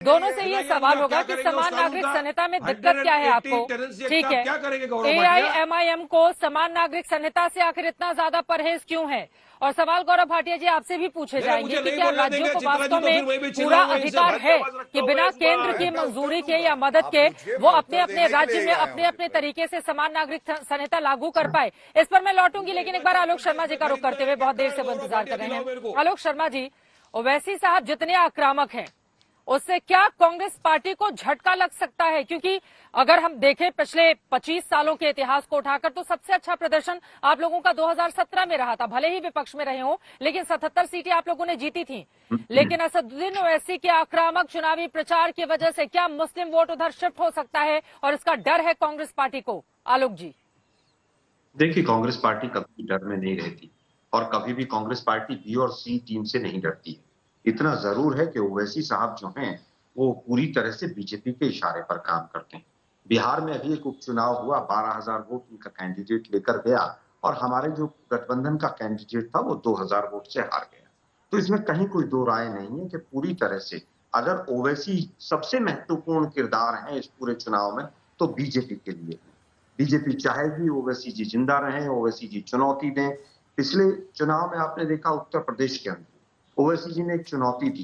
दोनों से ये सवाल होगा कि समान नागरिक संहिता में दिक्कत क्या है आपको? ठीक है, क्या करेंगे गौरव AIMIM को समान नागरिक संहिता से आखिर इतना ज्यादा परहेज क्यों है? और सवाल गौरव भाटिया जी आपसे भी पूछे जाएंगे कि क्या राज्यों को वास्तव में पूरा अधिकार है कि बिना केंद्र की मंजूरी के या मदद के वो अपने अपने राज्य में अपने अपने तरीके से समान नागरिक संहिता लागू कर पाए? इस पर मैं लौटूंगी, लेकिन एक बार आलोक शर्मा जी का रुख करते हुए, बहुत देर से वो इंतजार कर रहे हैं। आलोक शर्मा जी, ओवैसी साहब जितने आक्रामक हैं, उससे क्या कांग्रेस पार्टी को झटका लग सकता है? क्योंकि अगर हम देखें पिछले 25 सालों के इतिहास को उठाकर, तो सबसे अच्छा प्रदर्शन आप लोगों का 2017 में रहा था। भले ही विपक्ष में रहे हो, लेकिन 77 सीटें आप लोगों ने जीती थी। लेकिन असदुद्दीन ओवैसी के आक्रामक चुनावी प्रचार की वजह से क्या मुस्लिम वोट उधर शिफ्ट हो सकता है, और इसका डर है कांग्रेस पार्टी को? आलोक जी देखिए, कांग्रेस पार्टी कभी डर में नहीं रहती और कभी भी कांग्रेस पार्टी बी और सी टीम से नहीं डरती है। इतना जरूर है कि ओवैसी साहब जो हैं वो पूरी तरह से बीजेपी के इशारे पर काम करते हैं। बिहार में अभी एक उपचुनाव हुआ, 12,000 वोट उनका कैंडिडेट लेकर गया और हमारे जो गठबंधन का कैंडिडेट था वो 2,000 वोट से हार गया। तो इसमें कहीं कोई दो राय नहीं है कि पूरी तरह से अगर ओवैसी सबसे महत्वपूर्ण किरदार है इस पूरे चुनाव में तो बीजेपी के लिए। बीजेपी चाहेगी ओवैसी जी जिंदा रहें, ओवैसी जी चुनौती दें। पिछले चुनाव में आपने देखा उत्तर प्रदेश के अंदर ओवैसी जी ने एक चुनौती दी,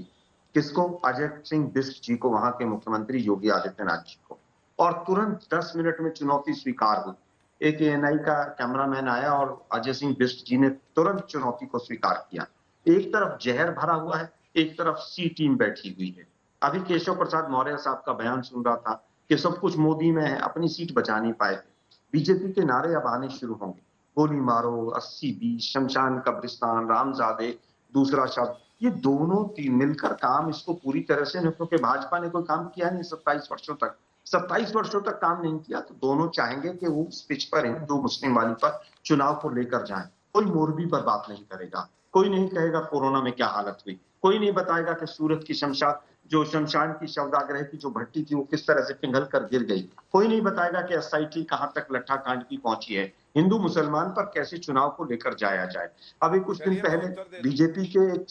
किसको? अजय सिंह बिष्ट जी को, वहां के मुख्यमंत्री योगी आदित्यनाथ जी को, और तुरंत 10 मिनट में चुनौती स्वीकार हुई। एक ANI का कैमरामैन आया और अजय सिंह बिष्ट जी ने तुरंत चुनौती को स्वीकार किया। एक तरफ जहर भरा हुआ है, एक तरफ सी टीम बैठी हुई है। अभी केशव प्रसाद मौर्य साहब का बयान सुन रहा था कि सब कुछ मोदी में है, अपनी सीट बचा नहीं पाए थे। बीजेपी के नारे अब आने शुरू होंगे, गोली मारो, 80-20, शमशान कब्रिस्तान, रामजादे, दूसरा शब्द, ये दोनों मिलकर काम इसको पूरी तरह से, क्योंकि भाजपा ने कोई काम किया नहीं 27 वर्षों तक काम नहीं किया, तो दोनों चाहेंगे कि वो उस पिच पर हिंदू मुस्लिम वाली पर चुनाव को लेकर जाएं। कोई मोरबी पर बात नहीं करेगा, कोई नहीं कहेगा कोरोना में क्या हालत हुई, कोई नहीं बताएगा कि सूरत की शमशान की शवदाग्रह की जो भट्टी थी वो किस तरह से पिघल कर गिर गई, कोई नहीं बताएगा कि SIT कहां तक लट्ठा कांड की पहुंची है। हिंदू मुसलमान पर कैसे चुनाव को लेकर जाया जाए। अभी कुछ दिन पहले बीजेपी के एक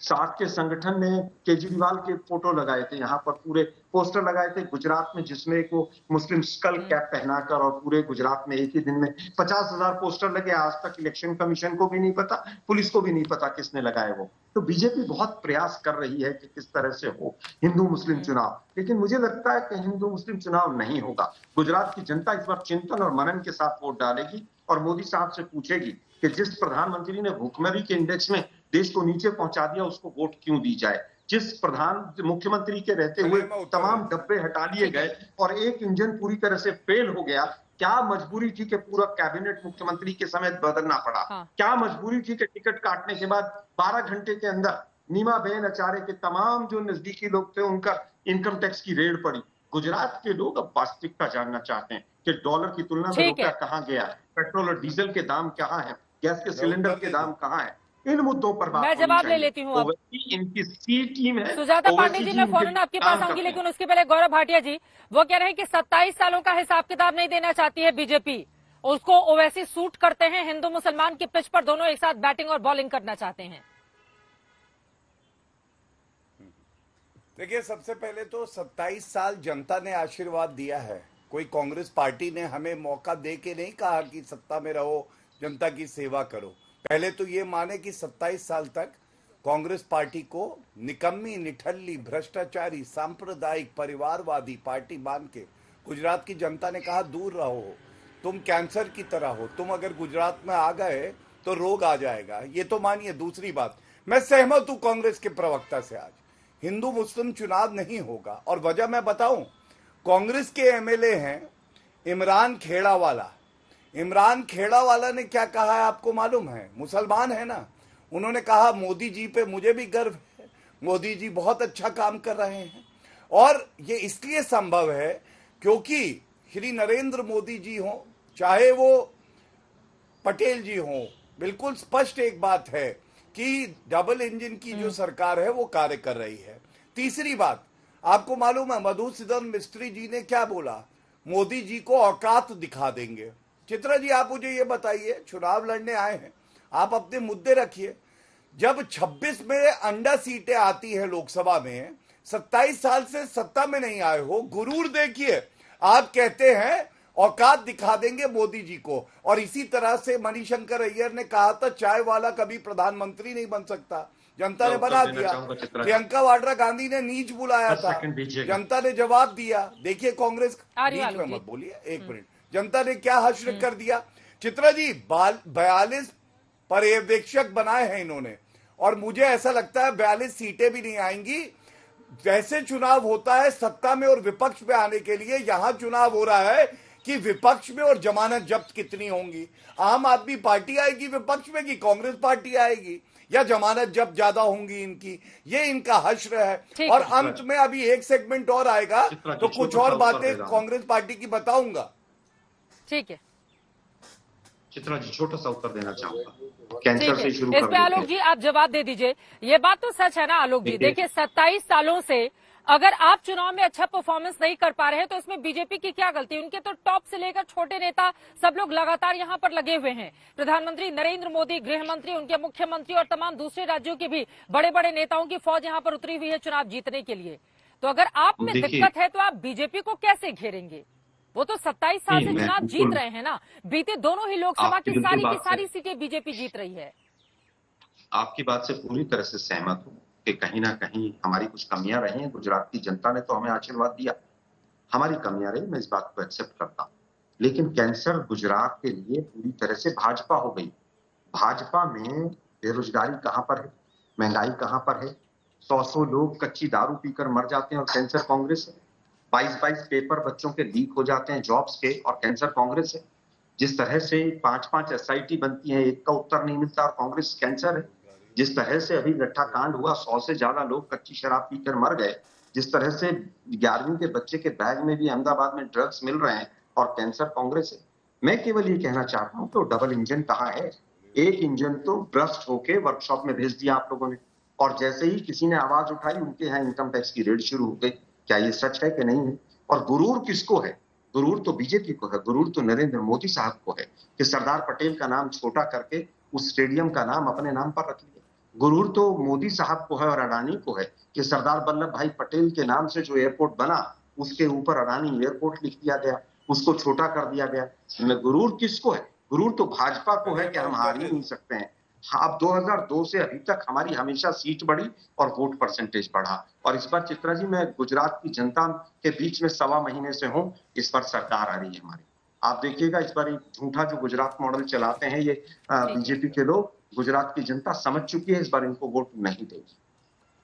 साथ के संगठन ने केजरीवाल के फोटो लगाए थे, यहाँ पर पूरे पोस्टर लगाए थे गुजरात में, जिसमें एक वो मुस्लिम स्कल कैप पहनाकर, और पूरे गुजरात में एक ही दिन में 50,000 पोस्टर लगे। आज तक इलेक्शन कमीशन को भी नहीं पता, पुलिस को भी नहीं पता किसने लगाए वो। तो बीजेपी बहुत प्रयास कर रही है कि किस तरह से हो हिंदू मुस्लिम चुनाव, लेकिन मुझे लगता है कि हिंदू मुस्लिम चुनाव नहीं होगा। गुजरात की जनता इस बार चिंतन और मनन के साथ वोट डालेगी और मोदी साहब से पूछेगी कि जिस प्रधानमंत्री ने भूखमरी के इंडेक्स में देश को नीचे पहुंचा दिया उसको वोट क्यों दी जाए। जिस मुख्यमंत्री के रहते हुए तमाम डब्बे हटा लिए गए और एक इंजन पूरी तरह से फेल हो गया, क्या मजबूरी थी कि पूरा कैबिनेट मुख्यमंत्री के समेत बदलना पड़ा? क्या मजबूरी थी कि टिकट काटने के बाद 12 घंटे के अंदर नीमा बेन आचार्य के तमाम जो नजदीकी लोग थे उनका इनकम टैक्स की रेड पड़ी? गुजरात के लोग अब वास्तविकता जानना चाहते हैं कि डॉलर की तुलना में रुपया कहां गया, पेट्रोल और डीजल के दाम कहां है, गैस के सिलेंडर के दाम कहां है। इन मुद्दों पर बात मैं जवाब ले लेती हूँ। अब इनकी सी टीम है। सुजाता पांडे जी, मैं फौरन आपके पास आऊंगी, लेकिन उसके पहले गौरव भाटिया जी, वो कह रहे हैं कि 27 सालों का हिसाब किताब नहीं देना चाहती है बीजेपी, उसको ओवैसी सूट करते हैं, हिंदू मुसलमान की पिच पर दोनों एक साथ बैटिंग और बॉलिंग करना चाहते हैं। देखिए, सबसे पहले तो 27 साल जनता ने आशीर्वाद दिया है। कोई कांग्रेस पार्टी ने हमें मौका दे के नहीं कहा कि सत्ता में रहो, जनता की सेवा करो। पहले तो ये माने कि 27 साल तक कांग्रेस पार्टी को निकम्मी, निठल्ली, भ्रष्टाचारी, सांप्रदायिक, परिवारवादी पार्टी मान के गुजरात की जनता ने कहा दूर रहो, तुम कैंसर की तरह हो, तुम अगर गुजरात में आ गए तो रोग आ जाएगा। ये तो मानिए। दूसरी बात, मैं सहमत हूं कांग्रेस के प्रवक्ता से, आज हिंदू मुस्लिम चुनाव नहीं होगा। और वजह मैं बताऊं, कांग्रेस के MLA हैं इमरान खेड़ावाला। इमरान खेड़ावाला ने क्या कहा है आपको मालूम है? मुसलमान है ना। उन्होंने कहा मोदी जी पे मुझे भी गर्व है, मोदी जी बहुत अच्छा काम कर रहे हैं। और ये इसलिए संभव है क्योंकि श्री नरेंद्र मोदी जी हो, चाहे वो पटेल जी हो, बिल्कुल स्पष्ट एक बात है कि डबल इंजन की जो सरकार है वो कार्य कर रही है। तीसरी बात, आपको मालूम है मधुसूदन मिस्त्री जी ने क्या बोला? मोदी जी को औकात दिखा देंगे। चित्रा जी, आप मुझे ये बताइए, चुनाव लड़ने आए हैं, आप अपने मुद्दे रखिए। जब 26 में अंडा सीटें आती है लोकसभा में, 27 साल से सत्ता में नहीं आए हो, गुरूर देखिए। आप कहते हैं औकात दिखा देंगे मोदी जी को, और इसी तरह से मणिशंकर अय्यर ने कहा था चाय वाला कभी प्रधानमंत्री नहीं बन सकता, जनता ने बना दिया। प्रियंका वाड्रा गांधी ने नीच बुलाया था, जनता ने जवाब दिया। देखिए कांग्रेस, बीच में मत बोलिए, एक मिनट, जनता ने क्या हश्र कर दिया। चित्रा जी 42 पर्यवेक्षक बनाए हैं इन्होंने, और मुझे ऐसा लगता है 42 सीटें भी नहीं आएंगी। जैसे चुनाव होता है सत्ता में और विपक्ष में आने के लिए, यहां चुनाव हो रहा है कि विपक्ष में और जमानत जब्त कितनी होंगी। आम आदमी पार्टी आएगी विपक्ष में कि कांग्रेस पार्टी आएगी, या जमानत जब्त ज्यादा होंगी इनकी, ये इनका हश्र है। और अंत में अभी एक सेगमेंट और आएगा तो कुछ और बातें कांग्रेस पार्टी की बताऊंगा। ठीक है चित्रा जी, छोटा सा उत्तर देना चाहूंगा, कैंसर से शुरू इस पे आलोक जी आप जवाब दे दीजिए। ये बात तो सच है ना आलोक जी, देखिए 27 सालों से अगर आप चुनाव में अच्छा परफॉर्मेंस नहीं कर पा रहे हैं तो इसमें बीजेपी की क्या गलती है? उनके तो टॉप से लेकर छोटे नेता सब लोग लगातार यहाँ पर लगे हुए हैं। प्रधानमंत्री नरेंद्र मोदी, गृह मंत्री, उनके मुख्यमंत्री और तमाम दूसरे राज्यों के भी बड़े बड़े नेताओं की फौज यहाँ पर उतरी हुई है चुनाव जीतने के लिए। तो अगर आप में दिक्कत है तो आप बीजेपी को कैसे घेरेंगे? वो तो 27 साल से चुनाव जीत रहे हैं ना, बीते दोनों ही लोकसभा की सारी सीटें बीजेपी जीत रही है। आपकी बात से पूरी तरह से सहमत हूं कि कहीं ना कहीं हमारी कुछ कमियां रही हैं। गुजरात की जनता ने तो हमें आशीर्वाद दिया, हमारी कमियां रही, मैं इस बात को एक्सेप्ट करता हूं। लेकिन कैंसर गुजरात के लिए पूरी तरह से भाजपा हो गई। भाजपा में बेरोजगारी कहां पर है, महंगाई कहां पर है, 100 लोग कच्ची दारू पीकर मर जाते हैं और कैंसर कांग्रेस है। 22 पेपर बच्चों के लीक हो जाते हैं जॉब्स के और कैंसर कांग्रेस है। जिस तरह से 5-5 SIT बनती है, एक का उत्तर नहीं मिलता और कांग्रेस कैंसर है। जिस तरह से अभी लट्ठा कांड हुआ, 100 से ज्यादा लोग कच्ची शराब पीकर मर गए। जिस तरह से 11वीं के बच्चे के बैग में भी अहमदाबाद में ड्रग्स मिल रहे हैं और कैंसर कांग्रेस है। मैं केवल ये कहना चाहता हूं तो डबल इंजन कहाँ है? एक इंजन तो ब्रस्ट होके वर्कशॉप में भेज दिया आप लोगों ने, और जैसे ही किसी ने आवाज उठाई उनके यहाँ इनकम टैक्स की रेड शुरू हो गई। क्या ये सच है कि नहीं है? और गुरूर किसको है? गुरूर तो बीजेपी को है, गुरूर तो नरेंद्र मोदी साहब को है कि सरदार पटेल का नाम छोटा करके उस स्टेडियम का नाम अपने नाम पर रख लिया। गुरूर तो मोदी साहब को है और अडानी को है कि सरदार वल्लभ भाई पटेल के नाम से जो एयरपोर्ट बना उसके ऊपर अडानी एयरपोर्ट लिख दिया गया, उसको छोटा कर दिया गया। गुरूर किसको है? गुरूर तो भाजपा को है कि हम हार ही नहीं सकते हैं। अब 2002 से अभी तक हमारी हमेशा सीट बढ़ी और वोट परसेंटेज बढ़ा। और इस बार चित्रा जी मैं गुजरात की जनता के बीच में 1.25 महीने से हूं, इस बार सरकार आ रही है हमारी। आप देखिएगा इस बार एक झूठा जो गुजरात मॉडल चलाते हैं ये बीजेपी के लोग, गुजरात की जनता समझ चुकी है, इस बार इनको वोट नहीं देगी।